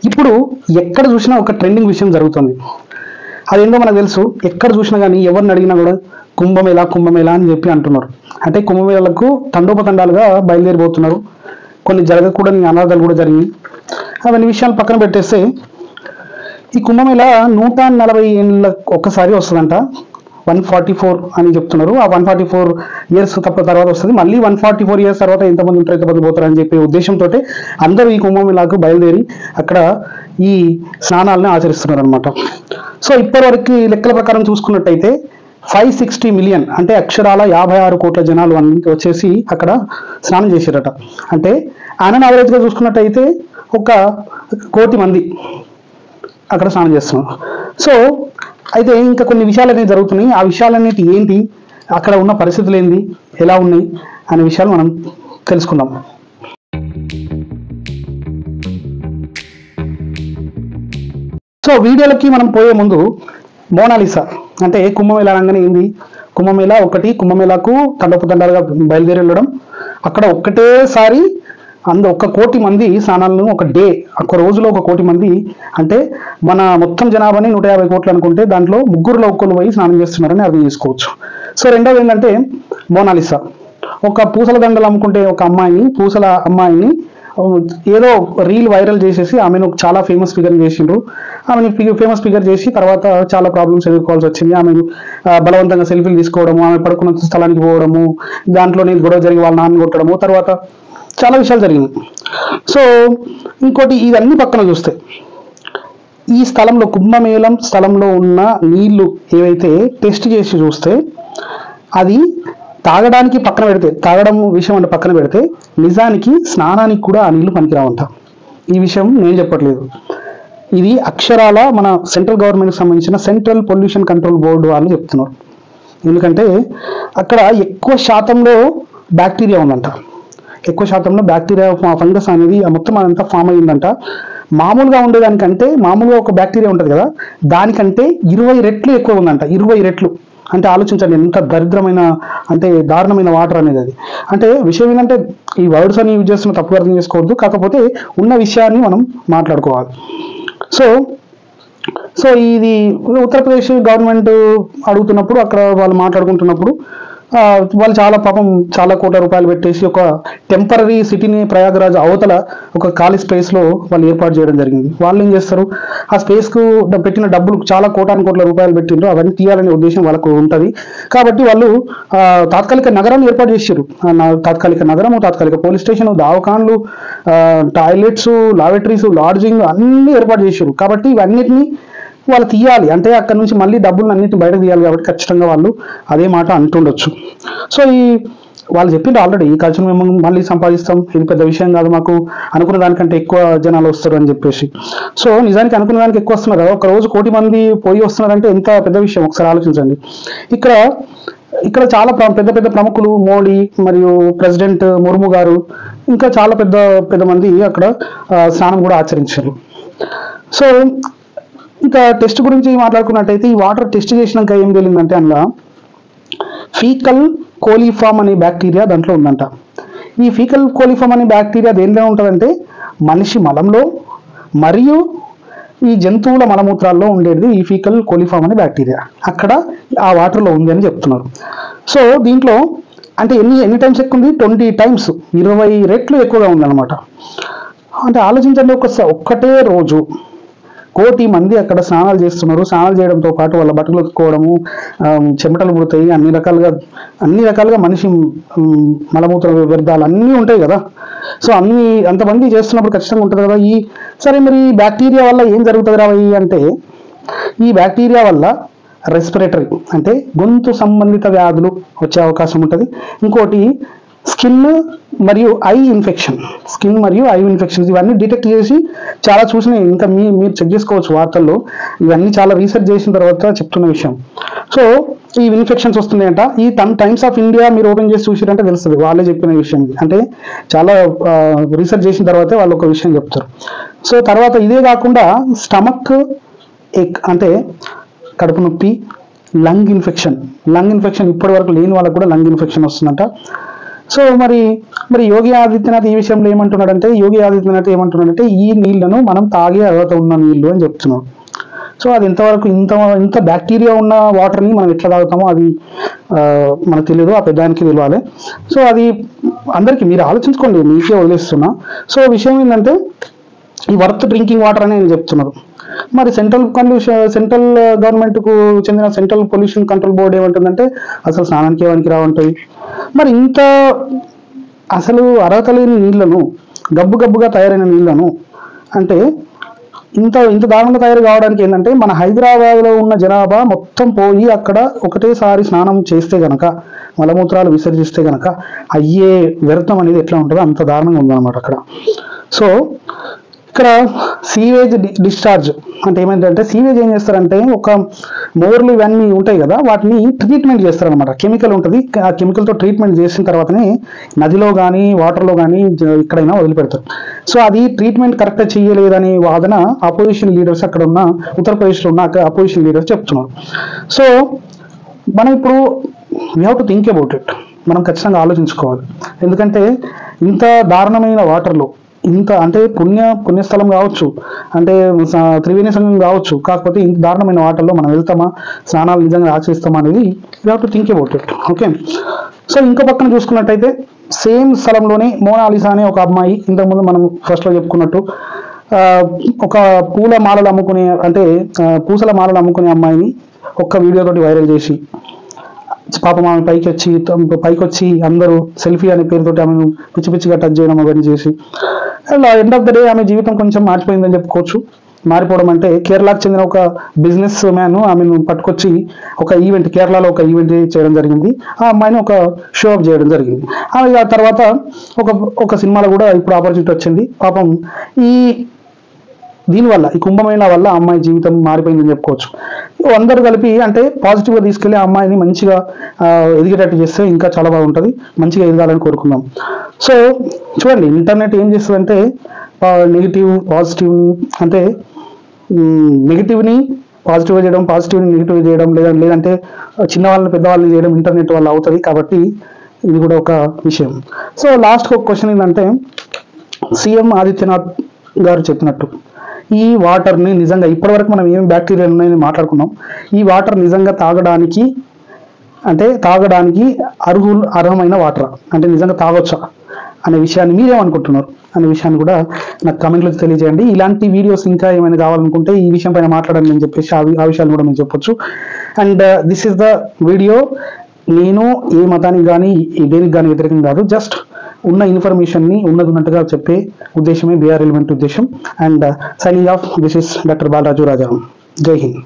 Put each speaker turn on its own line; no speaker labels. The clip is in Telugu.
ఇప్పుడు ఎక్కడ చూసినా ఒక ట్రెండింగ్ విషయం జరుగుతుంది. అదేందో మనకు తెలుసు. ఎక్కడ చూసినా కానీ ఎవరిని అడిగినా కూడా కుంభమేళా కుంభమేళా అని చెప్పి అంటున్నారు. అంటే కుంభమేళాలకు తండోపతండాలుగా బయలుదేరిపోతున్నారు. కొన్ని జరగకూడని అనాథాలు కూడా జరిగినాయి. అవన్నీ విషయాలు పక్కన పెట్టేస్తే ఈ కుంభమేళా 140 ఏళ్ళ ఒక్కసారి వస్తుందంట. 144 అని చెప్తున్నారు. ఆ 144 ఇయర్స్ తర్వాత వస్తుంది. మళ్ళీ 144 ఇయర్స్ తర్వాత ఎంతమంది ఉంటారు, ఎంతమంది పోతారు అని చెప్పే ఉద్దేశంతో అందరూ ఈ కుంభమేళాకు బయలుదేరి అక్కడ ఈ స్నానాలను ఆచరిస్తున్నారు అనమాట. సో ఇప్పటి వరకు లెక్కల ప్రకారం చూసుకున్నట్టయితే 560 మిలియన్ అంటే అక్షరాల 56 కోట్ల జనాలు వచ్చేసి అక్కడ స్నానం చేశారట. అంటే ఆన్ యావరేజ్గా చూసుకున్నట్టయితే 1 కోటి మంది అక్కడ స్నానం చేస్తున్నారు. సో అయితే ఇంకా కొన్ని విషయాలు అనేవి జరుగుతున్నాయి. ఆ విషయాలన్నిటి ఏంటి, అక్కడ ఉన్న పరిస్థితులు ఏంటి, ఎలా ఉన్నాయి అనే విషయాలు మనం తెలుసుకుందాం. సో వీడియోలకి మనం పోయే ముందు మోనాలిసా అంటే కుంభమేళా అనగానే ఏంది, కుంభమేళా ఒకటి, కుంభమేళాకు తండోపతండాలుగా బయలుదేరి వెళ్ళడం, అక్కడ ఒక్కటేసారి 1 కోటి మంది స్నానాలను ఒక డే, ఒక్క రోజులో 1 కోటి మంది అంటే మన మొత్తం జనాభాని 150 కోట్లు అనుకుంటే దాంట్లో 3 ఒక్కరు పోయి స్నానం చేస్తున్నారని అర్థం చేసుకోవచ్చు. సో రెండవది ఏంటంటే మోనాలిసా, ఒక పూసల దండలు అమ్ముకుంటే ఒక అమ్మాయిని, పూసల అమ్మాయిని ఏదో రీల్ వైరల్ చేసేసి ఆమెను చాలా ఫేమస్ ఫిగర్ చేసిండ్రు. ఆమెను ఫేమస్ ఫిగర్ చేసి తర్వాత చాలా ప్రాబ్లమ్స్ ఎదుర్కోవాల్సి వచ్చింది. ఆమెను బలవంతంగా సెల్ఫీలు తీసుకోవడము, ఆమె పడుకున్న స్థలానికి పోవడము, దాంట్లోనే గొడవ జరిగి వాళ్ళ నాన్న కొట్టడము, తర్వాత చాలా విషయాలు జరిగినాయి. సో ఇంకోటి ఇవన్నీ పక్కన చూస్తే ఈ స్థలంలో కుంభమేళం స్థలంలో ఉన్న నీళ్లు ఏవైతే టెస్ట్ చేసి చూస్తే అది తాగడానికి పక్కన పెడితే, తాగడం విషయం అంటే పక్కన పెడితే నిజానికి స్నానానికి కూడా ఆ నీళ్లు పనికిరావంట. ఈ విషయం నేను చెప్పట్లేదు, ఇది అక్షరాల మన సెంట్రల్ గవర్నమెంట్కి సంబంధించిన సెంట్రల్ పొల్యూషన్ కంట్రోల్ బోర్డు వాళ్ళు చెప్తున్నారు. ఎందుకంటే అక్కడ ఎక్కువ శాతంలో బ్యాక్టీరియా ఉందంట. ఎక్కువ శాతంలో బ్యాక్టీరియా ఫంగస్ అనేది మొత్తం అదంతా ఫామ్ అయ్యిందంట. మామూలుగా ఉండేదానికంటే, మామూలుగా ఒక బ్యాక్టీరియా ఉంటుంది కదా, దానికంటే 20 రెట్లు ఎక్కువ ఉందంట. 20 రెట్లు అంటే ఆలోచించండి ఎంత దరిద్రమైన, అంటే దారుణమైన వాటర్ అనేది అది. అంటే విషయం ఏంటంటే ఈ వర్డ్స్ అని యూజ్ చేస్తున్న తప్పుగా అర్థం చేసుకోవద్దు, కాకపోతే ఉన్న విషయాన్ని మనం మాట్లాడుకోవాలి. సో ఇది ఉత్తరప్రదేశ్ గవర్నమెంట్ అడుగుతున్నప్పుడు, అక్కడ వాళ్ళు మాట్లాడుకుంటున్నప్పుడు వాళ్ళు చాలా పాపం చాలా కోట్ల రూపాయలు పెట్టేసి ఒక టెంపరీ సిటీని ప్రయాగరాజ్ అవతల ఒక ఖాళీ స్పేస్లో వాళ్ళు ఏర్పాటు చేయడం జరిగింది. వాళ్ళు ఏం చేస్తారు, ఆ స్పేస్కు పెట్టిన డబ్బులు చాలా కోట్ల రూపాయలు పెట్టిండ్రు, అవన్నీ తీయాలనే ఉద్దేశం వాళ్ళకు ఉంటుంది. కాబట్టి వాళ్ళు తాత్కాలిక నగరాన్ని ఏర్పాటు చేశారు. తాత్కాలిక నగరము, తాత్కాలిక పోలీస్ స్టేషన్, దావఖాన్లు, టాయిలెట్స్, లాబరేటరీస్, లాడ్జింగ్ అన్నీ ఏర్పాటు చేశారు. కాబట్టి ఇవన్నిటిని వాళ్ళు తీయాలి అంటే అక్కడ నుంచి మళ్ళీ డబ్బులు అన్నింటిని బయటకు తీయాలి. కాబట్టి ఖచ్చితంగా వాళ్ళు అదే మాట అంటుండొచ్చు. సో వాళ్ళు చెప్పిండ్రు ఆల్రెడీ, ఈ ఖర్చును మేము మళ్ళీ సంపాదిస్తాం, ఇది పెద్ద విషయం కాదు, మాకు అనుకున్న దానికంటే ఎక్కువ జనాలు వస్తారు అని చెప్పేసి. సో నిజానికి అనుకున్న దానికి ఎక్కువ వస్తున్నారు కదా, ఒక రోజు 1 కోటి మంది పోయి వస్తున్నారంటే ఎంత పెద్ద విషయం ఒకసారి ఆలోచించండి. ఇక్కడ చాలా పెద్ద ప్రముఖులు, మోడీ మరియు ప్రెసిడెంట్ ముర్ము గారు, ఇంకా చాలా పెద్ద మంది అక్కడ స్నానం కూడా ఆచరించారు. సో ఇంకా టెస్ట్ గురించి మాట్లాడుకున్నట్టయితే ఈ వాటర్ టెస్ట్ చేసినాక ఏం తెలియదంటే అందులో ఫీకల్ కోలిఫామ్ అనే బ్యాక్టీరియా దాంట్లో ఉందంట. ఈ ఫీకల్ కోలిఫామ్ అనే బ్యాక్టీరియా దేనిలో ఉంటుందంటే మనిషి మలంలో మరియు ఈ జంతువుల మలమూత్రాల్లో ఉండేది ఈ ఫీకల్ కోలిఫామ్ అనే బ్యాక్టీరియా అక్కడ ఆ వాటర్లో ఉంది అని చెప్తున్నారు. సో దీంట్లో అంటే ఎన్ని టైమ్స్ ఎక్కువ ఉంది, 20 టైమ్స్, 20 రెట్లు ఎక్కువగా ఉందన్నమాట. అంటే ఆలోచించండి, ఒక్కటే రోజు 1 కోటి మంది అక్కడ స్నానాలు చేస్తున్నారు. స్నానాలు చేయడంతో పాటు వాళ్ళ బట్టలు ఉతుక్కోవడము, చెమటలు పుడతాయి, అన్ని రకాలుగా మనిషి మలమూత్ర వ్యర్థాలు అన్నీ ఉంటాయి కదా. సో అంతమంది చేస్తున్నప్పుడు ఖచ్చితంగా ఉంటుంది కదా. సరే మరి బ్యాక్టీరియా వల్ల ఏం జరుగుతుంది రావయ్యి అంటే, ఈ బ్యాక్టీరియా వల్ల రెస్పిరేటరీ అంటే గొంతు సంబంధిత వ్యాధులు వచ్చే అవకాశం ఉంటుంది. ఇంకోటి స్కిన్ మరియు ఐ ఇన్ఫెక్షన్స్ ఇవన్నీ డిటెక్ట్ చేసి చాలా చూసినాయి. ఇంకా మీరు చెక్ చేసుకోవచ్చు వార్తల్లో, ఇవన్నీ చాలా రీసెర్చ్ చేసిన తర్వాత చెప్తున్న విషయం. సో ఈ ఇన్ఫెక్షన్స్ వస్తున్నాయంట. ఈ టైమ్స్ ఆఫ్ ఇండియా మీరు ఓపెన్ చేసి చూసిరంటే తెలుస్తుంది, వాళ్ళే చెప్పిన విషయం. అంటే చాలా రీసెర్చ్ చేసిన తర్వాతే వాళ్ళు ఒక విషయం చెప్తారు. సో తర్వాత ఇదే కాకుండా స్టమక్ అంటే కడుపు నొప్పి, లంగ్ ఇన్ఫెక్షన్ ఇప్పటి వరకు లేని వాళ్ళకు కూడా లంగ్ ఇన్ఫెక్షన్ వస్తుందంట. సో మరి మరి యోగి ఆదిత్యనాథ్ ఈ విషయంలో ఏమంటున్నాడంటే ఈ నీళ్లను మనం తాగే అర్హత ఉన్న నీళ్లు అని చెప్తున్నాడు. సో అది ఎంతవరకు ఇంత బ్యాక్టీరియా ఉన్న వాటర్ని మనం ఎట్లా తాగుతామో అది మనకు తెలియదు, ఆ పెద్దానికి తెలియాలి. సో అది అందరికీ మీరు ఆలోచించుకోండి, మీకే వదిలేస్తున్నా. సో విషయం ఏంటంటే ఈ వర్త్ డ్రింకింగ్ వాటర్ అని నేను చెప్తున్నారు. మరి సెంట్రల్ గవర్నమెంట్కు చెందిన సెంట్రల్ పొల్యూషన్ కంట్రోల్ బోర్డు ఏమంటుందంటే అసలు స్నానానికి ఏవానికి రావంటాయి. మరి ఇంత అసలు అర్హత లేని నీళ్లను, గబ్బుగా తయారైన నీళ్లను అంటే ఇంత దారుణంగా తయారు కావడానికి ఏంటంటే మన హైదరాబాద్లో ఉన్న జనాభా మొత్తం పోయి అక్కడ ఒకటేసారి స్నానం చేస్తే గనక, మలమూత్రాలు విసర్జిస్తే గనక అయ్యే వ్యర్థం అనేది ఎట్లా ఉంటుందో అంత దారుణంగా ఉందన్నమాట అక్కడ. సో ఇక్కడ సీవేజ్ డిశ్చార్జ్ అంటే ఏమైందంటే, సీవేజ్ ఏం చేస్తారంటే ఒక మోర్లు ఇవన్నీ ఉంటాయి కదా, వాటిని ట్రీట్మెంట్ చేస్తారనమాట. కెమికల్ ఉంటుంది, ఆ కెమికల్తో ట్రీట్మెంట్ చేసిన తర్వాతనే నదిలో కానీ వాటర్లో కానీ ఎక్కడైనా వదిలిపెడతారు. సో అది ట్రీట్మెంట్ కరెక్ట్గా చేయలేదని వాదన అపోజిషన్ లీడర్స్, అక్కడ ఉన్న ఉత్తరప్రదేశ్లో ఉన్న అపోజిషన్ లీడర్స్ చెప్తున్నారు. సో మనం ఇప్పుడు we have to think about it, మనం ఖచ్చితంగా ఆలోచించుకోవాలి. ఎందుకంటే ఇంత దారుణమైన వాటర్లో ఇంత అంటే పుణ్యస్థలం కావచ్చు, అంటే త్రివేణి సంఘం కావచ్చు, కాకపోతే ఇంత దారుణమైన వాటర్లో మనం వెళ్తామా, స్నానాలు నిజంగా ఆచరిస్తామా అనేది you have to think about it. Okay. So ఇంకో పక్కన చూసుకున్నట్టయితే సేమ్ స్థలంలోనే మోనాలిసా అనే ఒక అమ్మాయి, ఇంతకుముందు మనం ఫస్ట్లో చెప్పుకున్నట్టు ఒక పూసల మాలలు అమ్ముకునే అమ్మాయిని ఒక్క వీడియోతోటి వైరల్ చేసి పాపం ఆమె పైకి వచ్చి అందరూ సెల్ఫీ అనే పేరుతోటి ఆమెను పిచ్చిగా టచ్ చేయడం అవన్నీ చేసి ఎండ్ ఆఫ్ ద డే ఆమె జీవితం కొంచెం మారిపోయిందని చెప్పుకోవచ్చు. మారిపోవడం అంటే కేరళకు చెందిన ఒక బిజినెస్ మ్యాన్ ఆమెను పట్టుకొచ్చి కేరళలో ఒక ఈవెంట్ చేయడం జరిగింది. ఆ అమ్మాయిని ఒక షో ఆఫ్ చేయడం జరిగింది. ఆమె ఆ తర్వాత ఒక సినిమాలో కూడా ఇప్పుడు ఆపర్చునిటీ వచ్చింది. పాపం దీనివల్ల ఈ కుంభమేళా వల్ల అమ్మాయి జీవితం మారిపోయిందని చెప్పుకోవచ్చు. అందరూ కలిపి అంటే పాజిటివ్గా తీసుకెళ్లి ఆ అమ్మాయిని మంచిగా ఎదిగేటట్టు చేస్తే ఇంకా చాలా బాగుంటుంది, మంచిగా ఎదగాలని కోరుకుందాం. సో చూడండి, ఇంటర్నెట్ ఏం చేస్తుందంటే నెగిటివ్ పాజిటివ్ అంటే నెగిటివ్ని పాజిటివ్గా చేయడం, పాజిటివ్ని నెగిటివ్గా చేయడం, లేదంటే చిన్నవాళ్ళని పెద్దవాళ్ళని చేయడం ఇంటర్నెట్ వల్ల అవుతుంది. కాబట్టి ఇది కూడా ఒక విషయం. సో లాస్ట్కి ఒక క్వశ్చన్ ఏంటంటే, సీఎం ఆదిత్యనాథ్ గారు చెప్పినట్టు ఈ వాటర్ని నిజంగా ఇప్పటివరకు మనం ఏం బ్యాక్టీరియా ఉన్నాయని మాట్లాడుకున్నాం, ఈ వాటర్ నిజంగా తాగడానికి అర్హమైన వాటర్ అంటే నిజంగా తాగొచ్చా అనే విషయాన్ని మీరేమనుకుంటున్నారు అనే విషయాన్ని కూడా నాకు కామెంట్లో తెలియజేయండి. ఇలాంటి వీడియోస్ ఇంకా ఏమైనా కావాలనుకుంటే ఈ విషయం పైన మాట్లాడాలని నేను చెప్పేసి ఆ విషయాలు కూడా మేము చెప్పొచ్చు. And this is the video. నేను ఏ మతానికి కానీ దేనికి కానీ వ్యతిరేకం కాదు, జస్ట్ ఉన్న ఇన్ఫర్మేషన్ని ఉన్నట్టుగా చెప్పే ఉద్దేశమే బీఆర్ ఎలిమెంట్ ఉద్దేశం. And signing off, this is doctor Balaraju Rajaram. జై హింద్.